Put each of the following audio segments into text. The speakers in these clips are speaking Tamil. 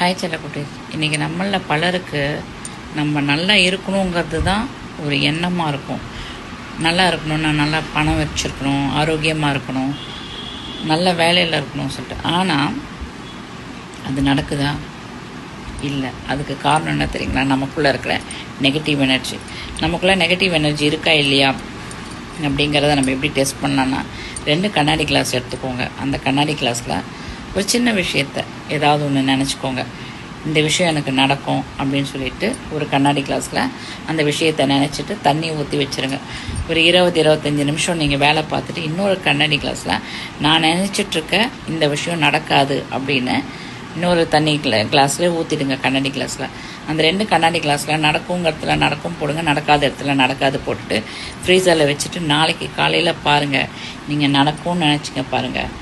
ஹாய் செல்லக்குட்டி. இன்றைக்கி நம்மளில் பலருக்கு நம்ம நல்லா இருக்கணுங்கிறது தான் ஒரு எண்ணமாக இருக்கும். நல்லா இருக்கணும், நான் நல்லா பணம் வச்சுருக்கணும், ஆரோக்கியமாக இருக்கணும், நல்ல வேலையில் இருக்கணும்னு சொல்லிட்டு. ஆனால் அது நடக்குதா? இல்லை. அதுக்கு காரணம் என்ன தெரியுங்களா? நமக்குள்ளே இருக்கிற நெகட்டிவ் எனர்ஜி. நமக்குள்ளே நெகட்டிவ் எனர்ஜி இருக்கா இல்லையா அப்படிங்கிறத நம்ம எப்படி டெஸ்ட் பண்ணலான்னா, 2 கண்ணாடி கிளாஸ் எடுத்துக்கோங்க. அந்த கண்ணாடி கிளாஸில் ஒரு சின்ன விஷயத்தை ஏதாவது ஒன்று நினச்சிக்கோங்க. இந்த விஷயம் எனக்கு நடக்கும் அப்படின்னு சொல்லிட்டு ஒரு கண்ணாடி கிளாஸில் அந்த விஷயத்தை நினச்சிட்டு தண்ணி ஊற்றி வச்சுருங்க. ஒரு 20-25 நிமிஷம் நீங்கள் வேலை பார்த்துட்டு இன்னொரு கண்ணாடி கிளாஸில் நான் நினச்சிட்ருக்க இந்த விஷயம் நடக்காது அப்படின்னு இன்னொரு தண்ணி கிளாஸ்லேயே ஊற்றிடுங்க. கண்ணாடி கிளாஸில் அந்த 2 கண்ணாடி கிளாஸில் நடக்குங்கிற நடக்கும் போடுங்க, நடக்காத இடத்துல நடக்காது போட்டுட்டு ஃப்ரீசரில் வச்சுட்டு நாளைக்கு காலையில் பாருங்கள். நீங்கள் நடக்கும்னு நினச்சிங்க பாருங்கள்,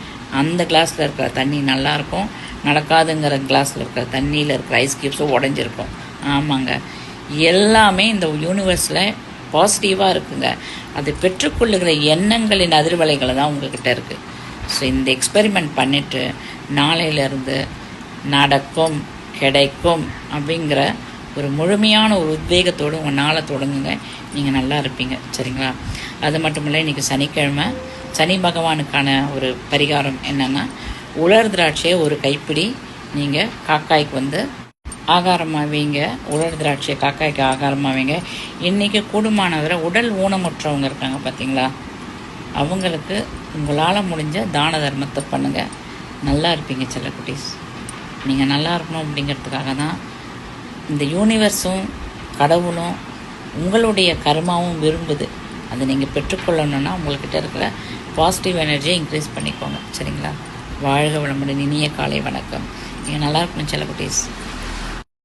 அந்த கிளாஸில் இருக்கிற தண்ணி நல்லாயிருக்கும், நடக்காதுங்கிற கிளாஸில் இருக்கிற தண்ணியில் இருக்கிற ஐஸ் கியூப்ஸும் உடஞ்சிருக்கும். ஆமாங்க, எல்லாமே இந்த யூனிவர்ஸில் பாசிட்டிவாக இருக்குங்க. அது பெற்றுக்கொள்ளுகிற எண்ணங்களின் அதிர்வலைகளை தான் உங்கள்கிட்ட இருக்குது. ஸோ இந்த எக்ஸ்பெரிமெண்ட் பண்ணிவிட்டு நாளையிலேருந்து நடக்கும், கிடைக்கும் அப்படிங்கிற ஒரு முழுமையான ஒரு உத்வேகத்தோடு உங்கள் நாளை தொடங்குங்க. நீங்கள் நல்லா இருப்பீங்க. சரிங்களா? அது மட்டும் இல்லை, இன்றைக்கி சனிக்கிழமை. சனி பகவானுக்கான ஒரு பரிகாரம் என்னென்னா, உலர் திராட்சையை ஒரு கைப்பிடி நீங்கள் காக்காய்க்கு ஆகாரமாக வைங்க. உலர் திராட்சையை காக்காய்க்கு ஆகாரமாக வைங்க. இன்றைக்கி கூடுமானவரை உடல் ஊனமுற்றவங்க இருக்காங்க பார்த்தீங்களா, அவங்களுக்கு உங்களால் முடிஞ்ச தான தர்மத்தை பண்ணுங்கள். நல்லா இருப்பீங்க செல்லக்குட்டீஸ். நீங்கள் நல்லா இருக்கணும் அப்படிங்கிறதுக்காக தான் இந்த யூனிவர்ஸும் கடவுளும் உங்களுடைய கர்மாவும் விரும்புது. அதை நீங்கள் பெற்றுக்கொள்ளணுன்னா உங்கள்கிட்ட இருக்கிற பாசிட்டிவ் எனர்ஜியை இன்க்ரீஸ் பண்ணிக்கோங்க. சரிங்களா? வாழ்க வளமுடன். இனிய காலை வணக்கம். நீங்கள் நல்லா இருக்கணும் செல்லக்குட்டீஸ்.